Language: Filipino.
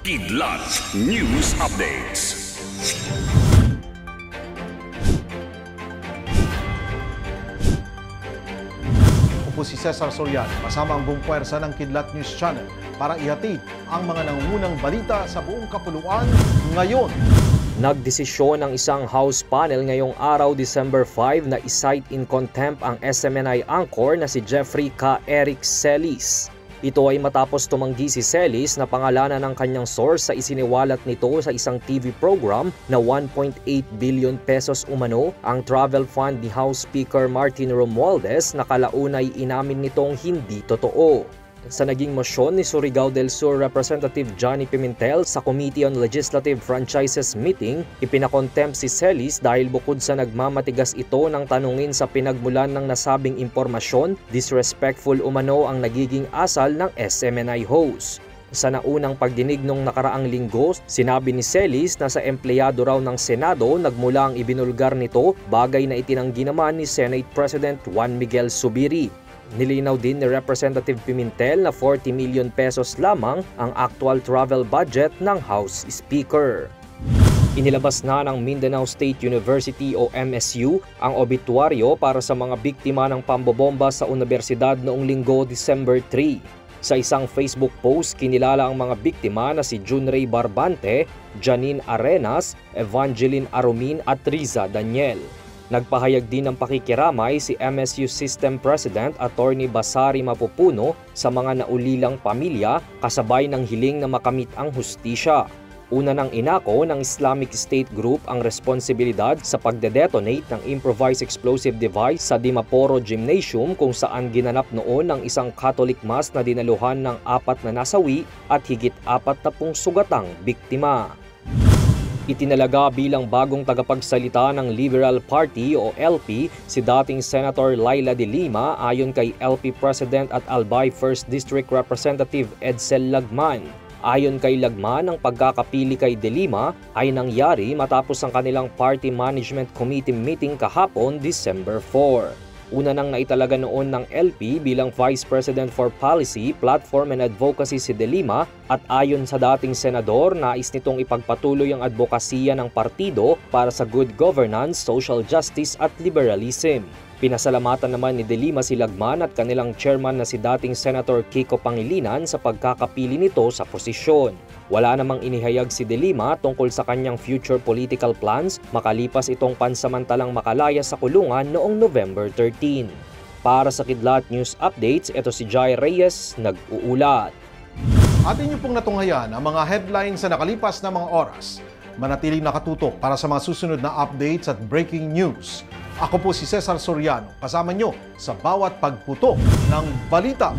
Kidlat News Updates. Ako si Cesar Soriano, kasama ang buong puwersa ng Kidlat News Channel para ihatid ang mga nangungunang balita sa buong kapuluan ngayon. Nagdesisyon ng isang House panel ngayong araw, December 5, na i-cite in contempt ang SMNI anchor na si Jeffrey K. Eric Celis. Ito ay matapos tumanggi si Celis na pangalanan ng kanyang source sa isiniwalat nito sa isang TV program na 1.8 billion pesos umano ang travel fund ni House Speaker Martin Romualdez na kalaunay inamin nitong hindi totoo. Sa naging mosyon ni Surigao del Sur Representative Johnny Pimentel sa Committee on Legislative Franchises meeting, ipinakontempt si Celis dahil bukod sa nagmamatigas ito ng tanungin sa pinagmulan ng nasabing impormasyon, disrespectful umano ang nagiging asal ng SMNI host. Sa naunang pagdinig nung nakaraang linggo, sinabi ni Celis na sa empleyado raw ng Senado nagmula ang ibinulgar nito, bagay na itinanggi naman ni Senate President Juan Miguel Zubiri. Nilinaw din ni Representative Pimentel na 40 million pesos lamang ang actual travel budget ng House Speaker. Inilabas na ng Mindanao State University o MSU ang obituaryo para sa mga biktima ng pambobomba sa universidad noong linggo, December 3. Sa isang Facebook post, kinilala ang mga biktima na si Junray Barbante, Janine Arenas, Evangeline Arumin at Riza Daniel. Nagpahayag din ng pakikiramay si MSU System President Attorney Basari Mapupuno sa mga naulilang pamilya kasabay ng hiling na makamit ang hustisya. Una nang inako ng Islamic State Group ang responsibilidad sa pagdedetonate ng improvised explosive device sa Dimaporo Gymnasium kung saan ginanap noon ang isang Catholic Mass na dinaluhan ng 4 na nasawi at higit 40 sugatang biktima. Itinalaga bilang bagong tagapagsalita ng Liberal Party o LP si dating Senator Laila de Lima ayon kay LP President at Albay 1st District Representative Edsel Lagman. Ayon kay Lagman, ang pagkakapili kay de Lima ay nangyari matapos ang kanilang Party Management Committee meeting kahapon, December 4. Una nang naitalaga noon ng LP bilang Vice President for Policy, Platform and Advocacy si de Lima at ayon sa dating senador, nais nitong ipagpatuloy ang advokasya ng partido para sa good governance, social justice at liberalism. Pinasalamatan naman ni de Lima si Lagman at kanilang chairman na si dating Senator Kiko Pangilinan sa pagkakapili nito sa posisyon. Wala namang inihayag si de Lima tungkol sa kanyang future political plans makalipas itong pansamantalang makalaya sa kulungan noong November 13. Para sa Kidlat News Updates, ito si Jai Reyes, nag-uulat. Atin niyo pong natunghayan ang mga headlines sa nakalipas na mga oras. Manatiling nakatutok para sa mga susunod na updates at breaking news. Ako po si Cesar Soriano, kasama nyo sa bawat pagputok ng balita.